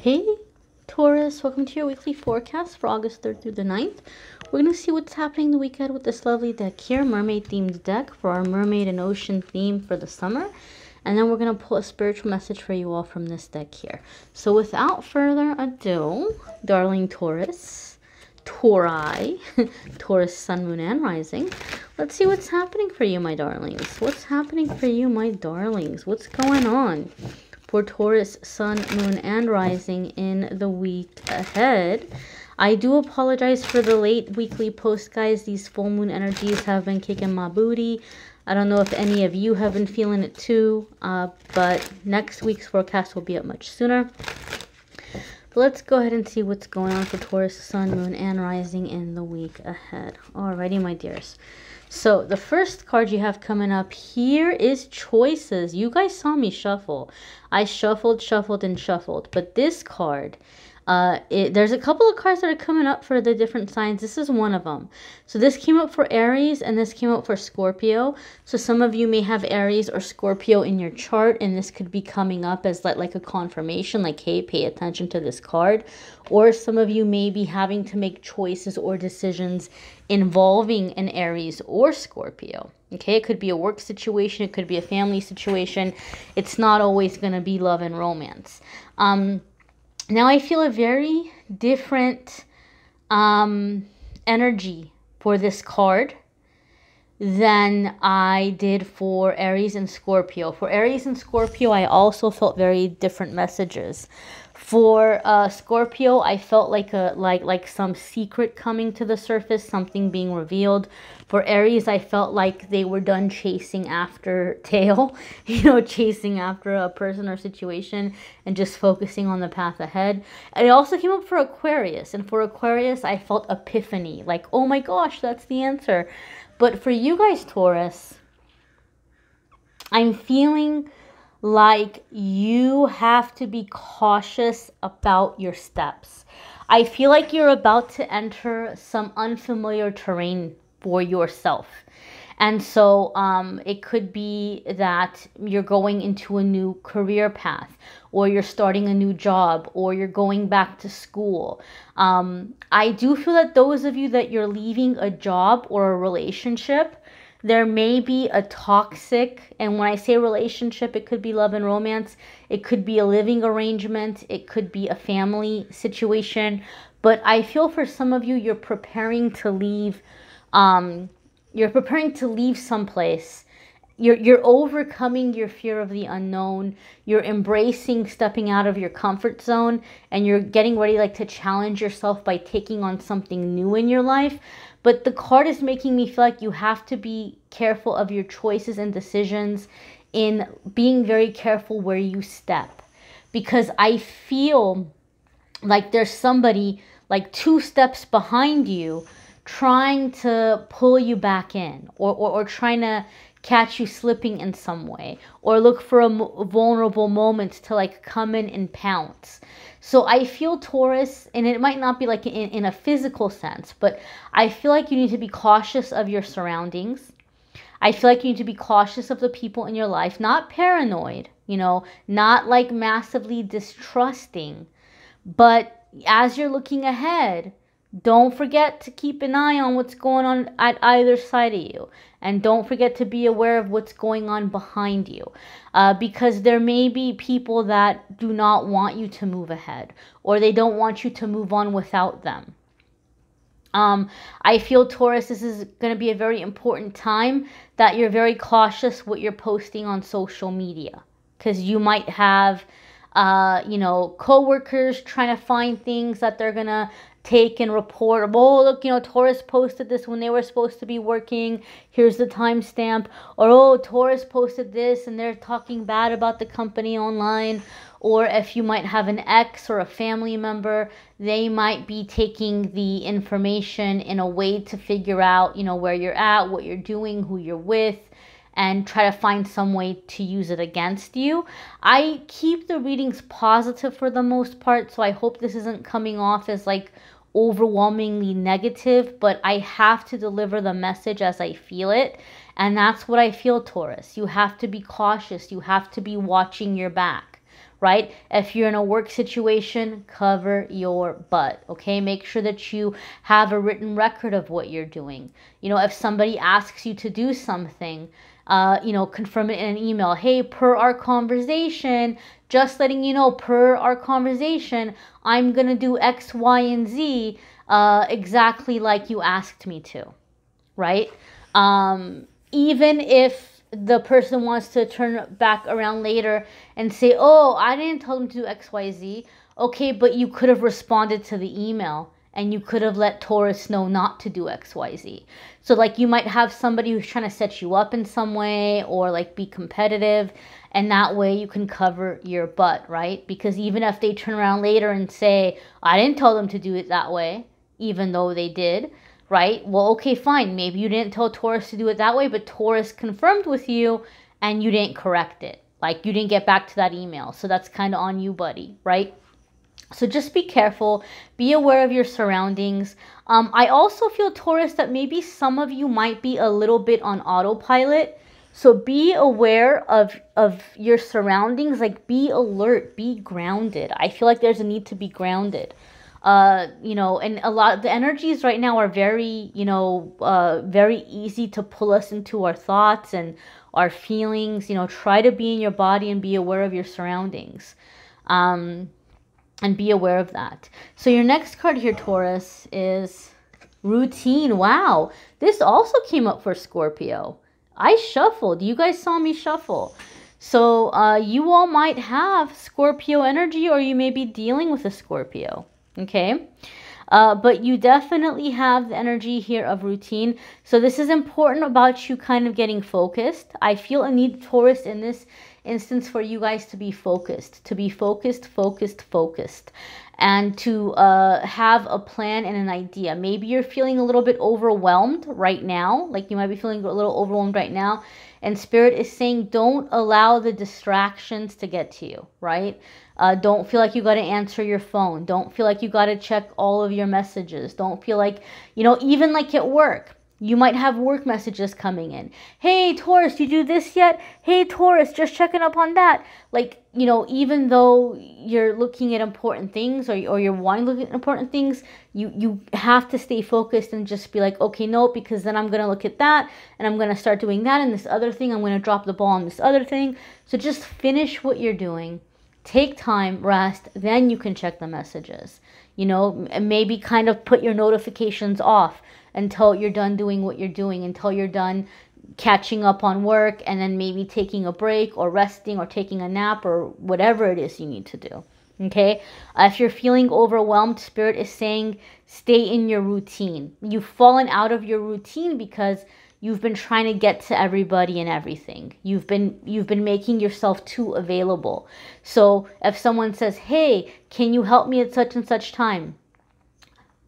Hey Taurus, welcome to your weekly forecast for August 3rd through the 9th. We're going to see what's happening the week ahead with this lovely deck here, mermaid themed deck for our mermaid and ocean theme for the summer. And then we're going to pull a spiritual message for you all from this deck here. So without further ado, darling Taurus, Tauri, Taurus sun, moon, and rising, let's see what's happening for you, my darlings. What's happening for you, my darlings? What's going on for Taurus, sun, moon, and rising in the week ahead? I do apologize for the late weekly post, guys. These full moon energies have been kicking my booty. I don't know if any of you have been feeling it too, but next week's forecast will be up much sooner. But let's go ahead and see what's going on for Taurus, sun, moon, and rising in the week ahead. Alrighty, my dears. So the first card you have coming up here is choices. You guys saw me shuffle. I shuffled, and shuffled. But this card, there's a couple of cards that are coming up for the different signs. This is one of them. So this came up for Aries and this came up for Scorpio. So some of you may have Aries or Scorpio in your chart, and this could be coming up as like a confirmation, like, hey, pay attention to this card. Or some of you may be having to make choices or decisions involving an Aries or Scorpio. Okay, it could be a work situation, it could be a family situation. It's not always going to be love and romance. Now I feel a very different energy for this card than I did for Aries and Scorpio. For Aries and Scorpio, I also felt very different messages. For Scorpio, I felt like some secret coming to the surface, something being revealed. For Aries, I felt like they were done chasing after tail, chasing after a person or situation and just focusing on the path ahead. And it also came up for Aquarius. And for Aquarius, I felt epiphany, like, oh my gosh, that's the answer. But for you guys, Taurus, I'm feeling like you have to be cautious about your steps. I feel like you're about to enter some unfamiliar terrain for yourself. And so it could be that you're going into a new career path, or you're starting a new job, or you're going back to school. I do feel that those of you that you're leaving a job or a relationship, there may be a toxic, and when I say relationship, it could be love and romance. It could be a living arrangement. It could be a family situation. But I feel for some of you, you're preparing to leave. You're preparing to leave someplace. You're overcoming your fear of the unknown. You're embracing stepping out of your comfort zone, and you're getting ready to challenge yourself by taking on something new in your life. But the card is making me feel like you have to be careful of your choices and decisions, in being very careful where you step. Because I feel like there's somebody like 2 steps behind you trying to pull you back in, or trying to catch you slipping in some way, or look for a vulnerable moment to come in and pounce. So I feel, Taurus, and it might not be in a physical sense, but I feel like you need to be cautious of your surroundings. I feel like you need to be cautious of the people in your life, not paranoid, not massively distrusting. But as you're looking ahead, don't forget to keep an eye on what's going on at either side of you. And don't forget to be aware of what's going on behind you. Because there may be people that do not want you to move ahead, or they don't want you to move on without them. I feel, Taurus, this is going to be a very important time that you're very cautious what you're posting on social media. Because you might have, co-workers trying to find things that they're going to take and report. Oh, look, Taurus posted this when they were supposed to be working. Here's the timestamp. Or, oh, Taurus posted this and they're talking bad about the company online. Or if you might have an ex or a family member, they might be taking the information in a way to figure out, where you're at, what you're doing, who you're with, and try to find some way to use it against you. I keep the readings positive for the most part, so I hope this isn't coming off as overwhelmingly negative, but I have to deliver the message as I feel it, and that's what I feel, Taurus. You have to be cautious. You have to be watching your back, right? If you're in a work situation, cover your butt, okay? Make sure that you have a written record of what you're doing. You know, if somebody asks you to do something, you know, confirm it in an email. Hey, per our conversation, just letting you know, per our conversation, I'm going to do X, Y, and Z exactly like you asked me to, right? Even if the person wants to turn back around later and say, oh, I didn't tell them to do X, Y, Z. Okay, but you could have responded to the email and you could have let Taurus know not to do X, Y, Z. So like you might have somebody who's trying to set you up in some way or like be competitive, and that way you can cover your butt, right? Because even if they turn around later and say, I didn't tell them to do it that way, even though they did, right? Well, okay, fine. Maybe you didn't tell Taurus to do it that way, but Taurus confirmed with you and you didn't correct it. Like you didn't get back to that email. So that's kind of on you, buddy, right? So just be careful. Be aware of your surroundings. I also feel, Taurus, that maybe some of you might be a little bit on autopilot. So be aware of your surroundings. Like be alert, be grounded. I feel like there's a need to be grounded. You know, and a lot of the energies right now are very, you know, very easy to pull us into our thoughts and our feelings. You know, try to be in your body and be aware of your surroundings. And be aware of that. So your next card here, Taurus, is routine. Wow. This also came up for Scorpio. I shuffled. You guys saw me shuffle. So you all might have Scorpio energy, or you may be dealing with a Scorpio. Okay. But you definitely have the energy here of routine. So this is important about you kind of getting focused. I feel a need, Taurus, in this instance for you guys to be focused, and to have a plan and an idea. Maybe you're feeling a little bit overwhelmed right now. Like you might be feeling a little overwhelmed right now. And Spirit is saying, don't allow the distractions to get to you, right? Don't feel like you got to answer your phone. Don't feel like you got to check all of your messages. Don't feel like, you know, even like at work, you might have work messages coming in. Hey, Taurus, you do this yet? Hey, Taurus, just checking up on that. Like, you know, even though you're looking at important things or you're wanting to look at important things, you have to stay focused and just be like, okay, no, because then I'm going to look at that and I'm going to start doing that and this other thing. I'm going to drop the ball on this other thing. So just finish what you're doing. Take time, rest, then you can check the messages. You know, maybe kind of put your notifications off until you're done doing what you're doing, until you're done catching up on work, and then maybe taking a break or resting or taking a nap or whatever it is you need to do. Okay? If you're feeling overwhelmed, Spirit is saying stay in your routine. You've fallen out of your routine because you've been trying to get to everybody and everything. You've been making yourself too available. So if someone says, hey, can you help me at such and such time?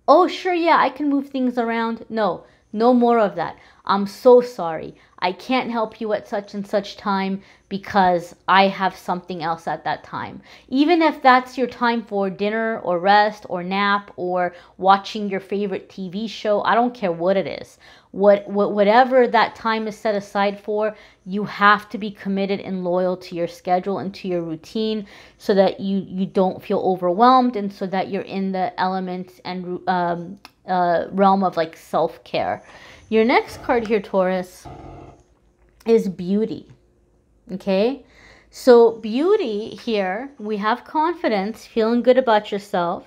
Oh, sure, yeah, I can move things around. No more of that. I'm so sorry. I can't help you at such and such time because I have something else at that time. Even if that's your time for dinner or rest or nap or watching your favorite TV show, I don't care what it is. Whatever that time is set aside for, you have to be committed and loyal to your schedule and to your routine so that you don't feel overwhelmed and so that you're in the element and realm of like self-care. Your next card here, Taurus, is beauty. Okay? So beauty here, we have confidence, feeling good about yourself,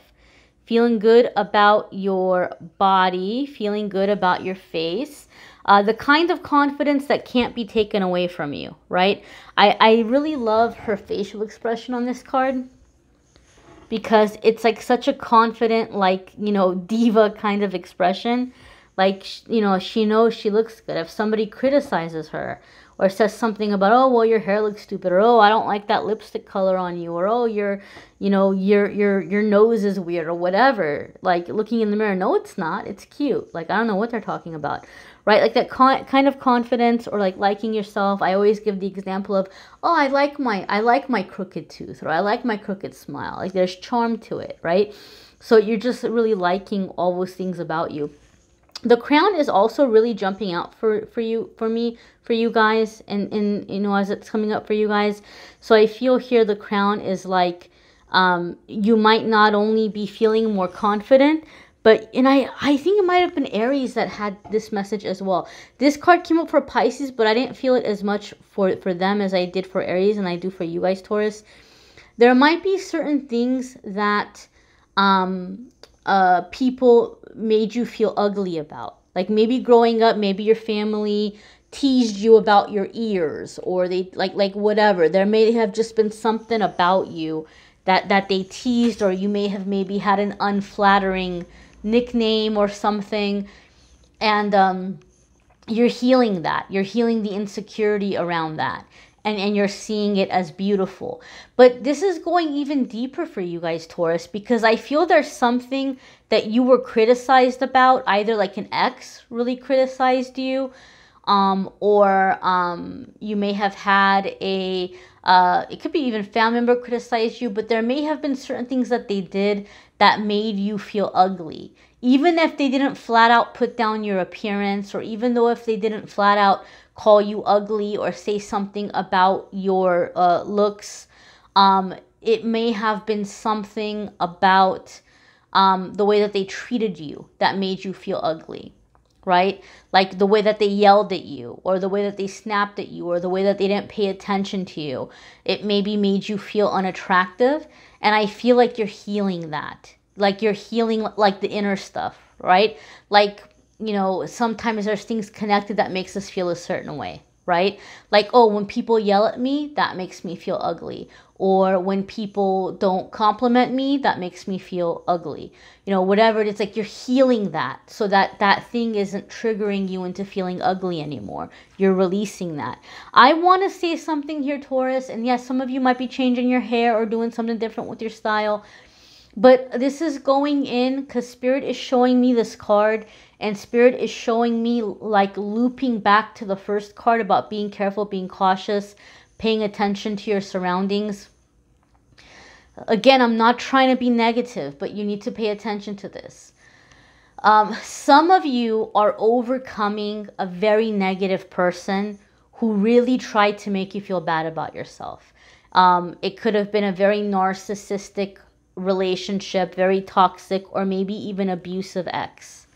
feeling good about your body, feeling good about your face. The kind of confidence that can't be taken away from you, right? I really love her facial expression on this card because it's like such a confident, like, you know, diva kind of expression. Like, you know, she knows she looks good. If somebody criticizes her or says something about, oh, well, your hair looks stupid, or oh, I don't like that lipstick color on you, or oh, your nose is weird, or whatever. Like looking in the mirror, no, it's not. It's cute. Like, I don't know what they're talking about, right? Like that kind of confidence or like liking yourself. I always give the example of, oh, I like my crooked tooth, or I like my crooked smile. Like there's charm to it, right? So you're just really liking all those things about you. The crown is also really jumping out for you guys, and you know, as it's coming up for you guys. So I feel here the crown is like, you might not only be feeling more confident, but, and I think it might have been Aries that had this message as well. This card came up for Pisces, but I didn't feel it as much for them as I did for Aries, and I do for you guys, Taurus. There might be certain things that people made you feel ugly about. Like maybe growing up, maybe your family teased you about your ears, or they like whatever. There may have just been something about you that they teased, or you may have maybe had an unflattering nickname or something, and you're healing that. You're healing the insecurity around that, and you're seeing it as beautiful. But this is going even deeper for you guys, Taurus, because I feel there's something that you were criticized about, either like an ex really criticized you, or you may have had a, it could be even family member criticize you, but there may have been certain things that they did that made you feel ugly. Even if they didn't flat out put down your appearance, or even though if they didn't flat out call you ugly or say something about your looks, it may have been something about the way that they treated you that made you feel ugly, right? Like the way that they yelled at you, or the way that they snapped at you, or the way that they didn't pay attention to you. It maybe made you feel unattractive, and I feel like you're healing that. Like you're healing like the inner stuff, right? Like, you know, sometimes there's things connected that makes us feel a certain way, right? Like, oh, when people yell at me, that makes me feel ugly. Or when people don't compliment me, that makes me feel ugly. You know, whatever it is, like you're healing that, so that that thing isn't triggering you into feeling ugly anymore. You're releasing that. I want to say something here, Taurus, and yes, some of you might be changing your hair or doing something different with your style. But this is going in because Spirit is showing me this card, and Spirit is showing me like looping back to the first card about being careful, being cautious, paying attention to your surroundings. Again, I'm not trying to be negative, but you need to pay attention to this. Some of you are overcoming a very negative person who really tried to make you feel bad about yourself. It could have been a very narcissistic relationship, very toxic, or maybe even abusive ex.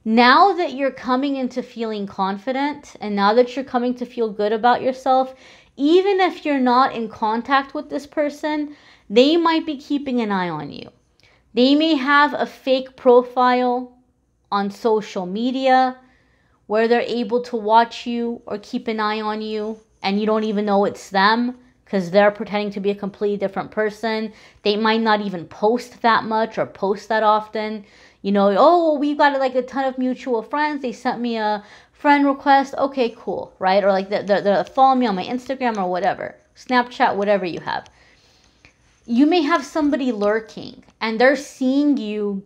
Now that you're coming into feeling confident, and now that you're coming to feel good about yourself, even if you're not in contact with this person, they might be keeping an eye on you. They may have a fake profile on social media where they're able to watch you or keep an eye on you, and you don't even know it's them, because they're pretending to be a completely different person. They might not even post that much or post that often. You know, oh, we've got like a ton of mutual friends. They sent me a friend request. Okay, cool, right? Or like they're following me on my Instagram or whatever. Snapchat, whatever you have. You may have somebody lurking, and they're seeing you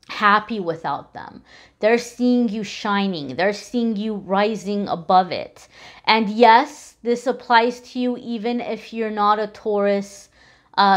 happy without them. They're seeing you shining. They're seeing you rising above it. And yes, this applies to you even if you're not a Taurus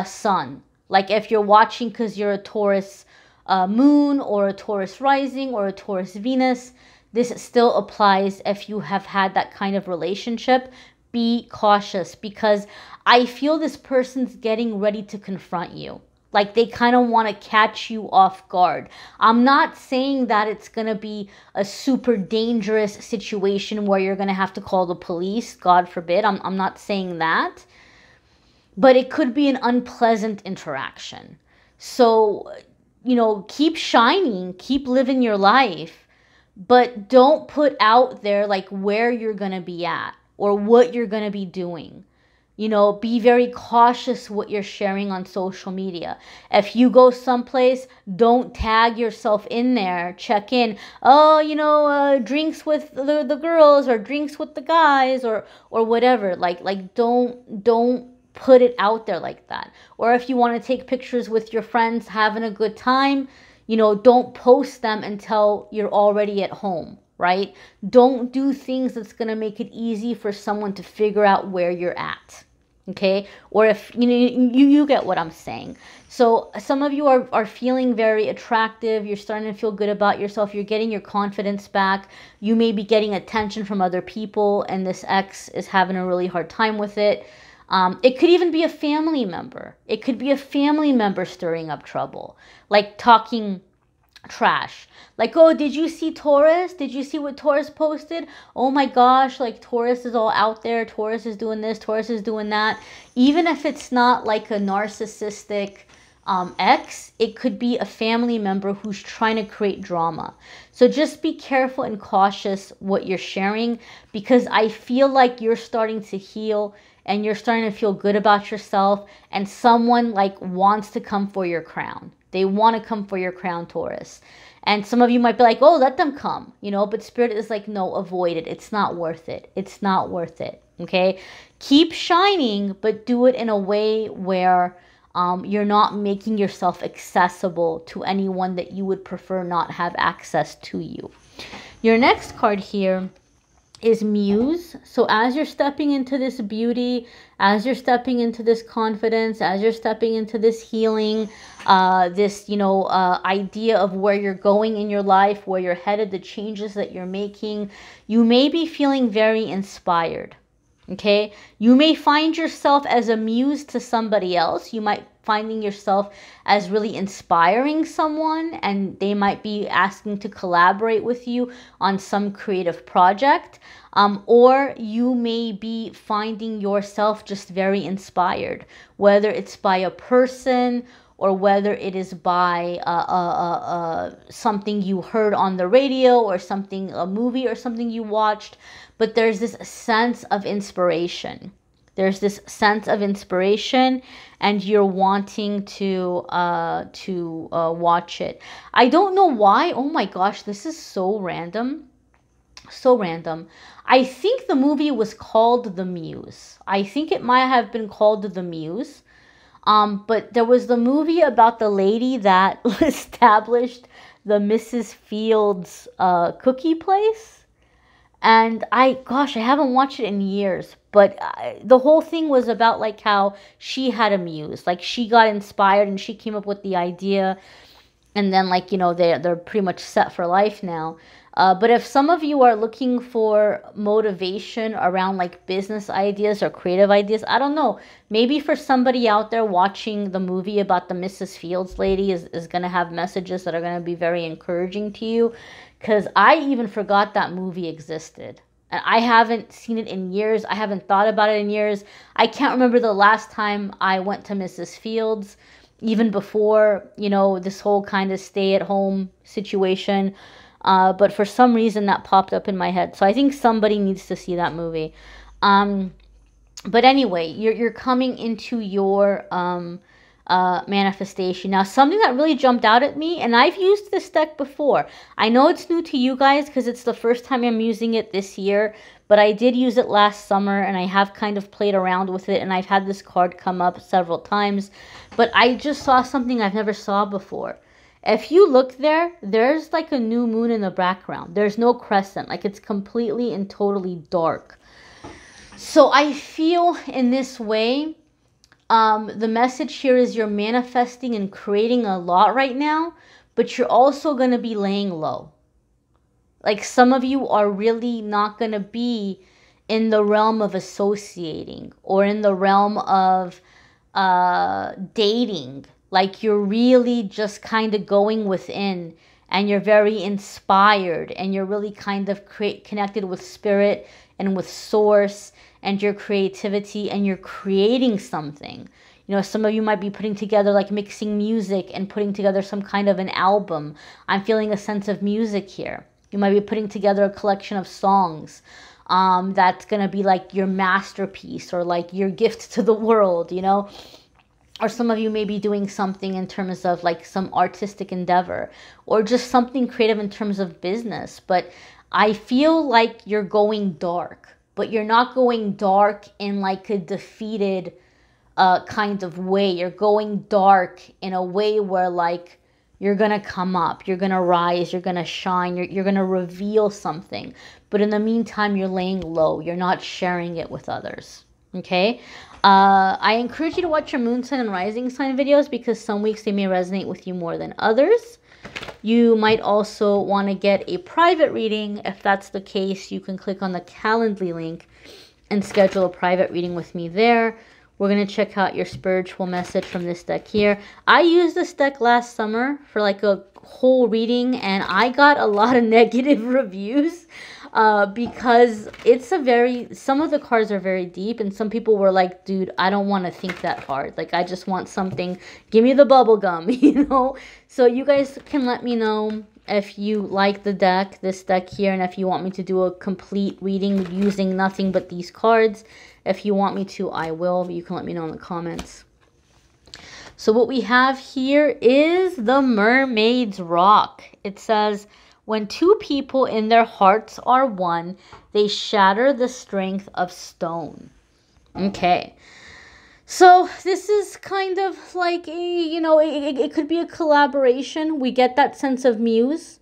sun. Like if you're watching because you're a Taurus moon, or a Taurus rising, or a Taurus Venus, this still applies if you have had that kind of relationship. Be cautious, because I feel this person's getting ready to confront you. Like they kind of want to catch you off guard. I'm not saying that it's going to be a super dangerous situation where you're going to have to call the police, God forbid. I'm not saying that. But it could be an unpleasant interaction. So, you know, keep shining, keep living your life, but don't put out there like where you're going to be at or what you're going to be doing. You know, be very cautious what you're sharing on social media. If you go someplace, don't tag yourself in there. Check in. Oh, you know, drinks with the girls, or drinks with the guys, or whatever. Like don't put it out there like that. Or if you want to take pictures with your friends having a good time, you know, don't post them until you're already at home, right? Don't do things that's going to make it easy for someone to figure out where you're at. Okay, or if you get what I'm saying. So some of you are feeling very attractive, you're starting to feel good about yourself, you're getting your confidence back, you may be getting attention from other people, and this ex is having a really hard time with it. It could even be a family member. It could be a family member stirring up trouble, like talking trash. Like, oh, did you see Taurus? Did you see what Taurus posted? Oh my gosh, like Taurus is all out there. Taurus is doing this. Taurus is doing that. Even if it's not like a narcissistic ex, it could be a family member who's trying to create drama. So just be careful and cautious what you're sharing, because I feel like you're starting to heal and you're starting to feel good about yourself, and someone like wants to come for your crown. They want to come for your crown, Taurus. And some of you might be like, oh, let them come, but Spirit is like, no, avoid it. It's not worth it. It's not worth it. Okay. Keep shining, but do it in a way where you're not making yourself accessible to anyone that you would prefer not have access to you. Your next card here is Muse. So as you're stepping into this beauty, as you're stepping into this confidence, as you're stepping into this healing, this, idea of where you're going in your life, where you're headed, the changes that you're making, you may be feeling very inspired. Okay. You may find yourself as a muse to somebody else. You might finding yourself as really inspiring someone, and they might be asking to collaborate with you on some creative project. Or you may be finding yourself just very inspired, whether it's by a person or whether it is by something you heard on the radio, or something, a movie or something you watched. But there's this sense of inspiration. There's this sense of inspiration, and you're wanting to watch it. I don't know why. Oh my gosh, this is so random. So random. I think the movie was called The Muse. I think it might have been called The Muse. But there was the movie about the lady that established the Mrs. Fields cookie place. And I haven't watched it in years, but the whole thing was about like how she had a muse, like she got inspired and she came up with the idea, and then like, they're pretty much set for life now. But if some of you are looking for motivation around like business ideas or creative ideas, I don't know, maybe for somebody out there watching the movie about the Mrs. Fields lady is going to have messages that are going to be very encouraging to you. Because I even forgot that movie existed. And I haven't seen it in years. I haven't thought about it in years. I can't remember the last time I went to Mrs. Fields, even before, this whole kind of stay-at-home situation. But for some reason that popped up in my head. So I think somebody needs to see that movie. But anyway, you're coming into your manifestation. Now, something that really jumped out at me, and I've used this deck before. I know it's new to you guys because it's the first time I'm using it this year, but I did use it last summer, and I have kind of played around with it, and I've had this card come up several times. But I just saw something I've never saw before. If you look there, there's like a new moon in the background. There's no crescent. Like, it's completely and totally dark. So I feel in this way, the message here is you're manifesting and creating a lot right now, but you're also going to be laying low. Like, some of you are really not going to be in the realm of associating or in the realm of dating. Like, you're really just kind of going within, and you're very inspired, and you're really kind of connected with spirit and with source and your creativity, and you're creating something. Some of you might be putting together, like mixing music and putting together some kind of an album. I'm feeling a sense of music here. You might be putting together a collection of songs that's going to be like your masterpiece or like your gift to the world, Or some of you may be doing something in terms of like some artistic endeavor or just something creative in terms of business. But I feel like you're going dark, but you're not going dark in like a defeated kind of way. You're going dark in a way where like you're going to come up, you're going to rise, you're going to shine, you're going to reveal something. But in the meantime, you're laying low. You're not sharing it with others. Okay. I encourage you to watch your moon sign and rising sign videos because some weeks they may resonate with you more than others. You might also want to get a private reading. If that's the case, you can click on the Calendly link and schedule a private reading with me there. We're going to check out your spiritual message from this deck here. I used this deck last summer for like a whole reading, and I got a lot of negative reviews because it's a very, some of the cards are very deep, and some people were like, dude, I don't want to think that hard. Like, I just want something, give me the bubble gum, you know? So you guys can let me know if you like the deck, this deck here, and if you want me to do a complete reading using nothing but these cards. If you want me to, I will. You can let me know in the comments. So what we have here is the Mermaid's Rock. It says, when two people in their hearts are one, they shatter the strength of stone. Okay. So this is kind of like a, you know, it could be a collaboration. We get that sense of muse.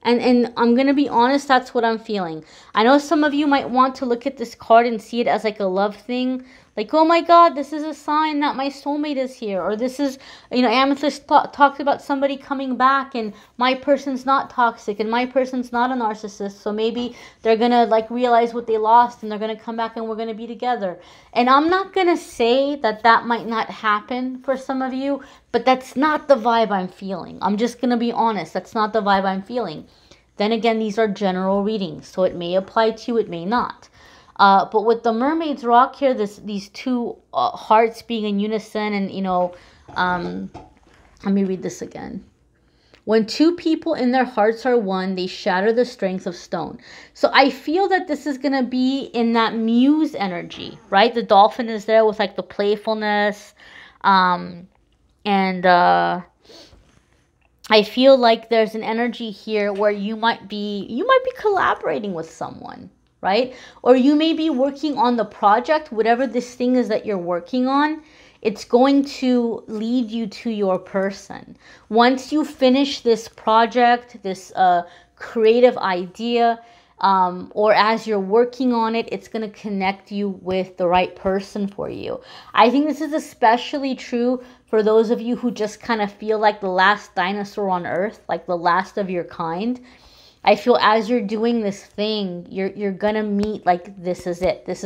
And I'm going to be honest, that's what I'm feeling. I know some of you might want to look at this card and see it as like a love thing. Like, oh my God, this is a sign that my soulmate is here. Or this is, you know, Amethyst talks about somebody coming back and my person's not toxic and my person's not a narcissist. So maybe they're going to like realize what they lost and they're going to come back and we're going to be together. And I'm not going to say that that might not happen for some of you, but that's not the vibe I'm feeling. I'm just going to be honest. That's not the vibe I'm feeling. Then again, these are general readings, so it may apply to you, it may not. But with the Mermaid's Rock here, these two hearts being in unison, and, you know, let me read this again. When two people in their hearts are one, they shatter the strength of stone. So I feel that this is going to be in that muse energy, right? The dolphin is there with like the playfulness, and I feel like there's an energy here where you might be collaborating with someone, right? Or you may be working on the project, whatever this thing is that you're working on, it's going to lead you to your person. Once you finish this project, this creative idea, or as you're working on it, it's going to connect you with the right person for you. I think this is especially true for those of you who just kind of feel like the last dinosaur on Earth, like the last of your kind. I feel as you're doing this thing, you're gonna meet like, this is it. This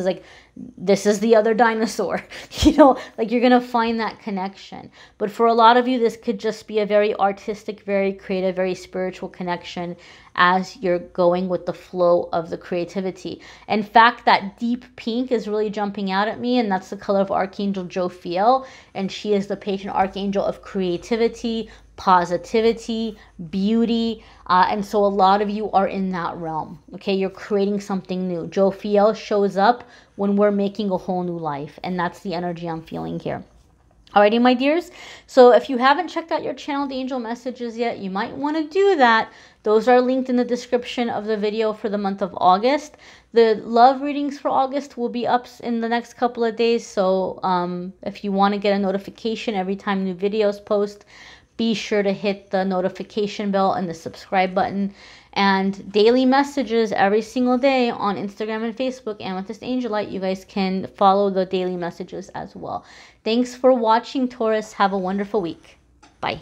is the other dinosaur. You know, like you're gonna find that connection. But for a lot of you, this could just be a very artistic, very creative, very spiritual connection as you're going with the flow of the creativity. In fact, that deep pink is really jumping out at me, and that's the color of Archangel Jophiel, and she is the patron archangel of creativity, positivity, beauty, and so a lot of you are in that realm. Okay, you're creating something new. Jophiel shows up when we're making a whole new life, and that's the energy I'm feeling here. Alrighty, my dears. So if you haven't checked out your channeled angel messages yet, you might want to do that. Those are linked in the description of the video for the month of August. The love readings for August will be up in the next couple of days. So if you want to get a notification every time new videos post, be sure to hit the notification bell and the subscribe button. And daily messages every single day on Instagram and Facebook, Amethyst Angellight. You guys can follow the daily messages as well. Thanks for watching, Taurus. Have a wonderful week. Bye.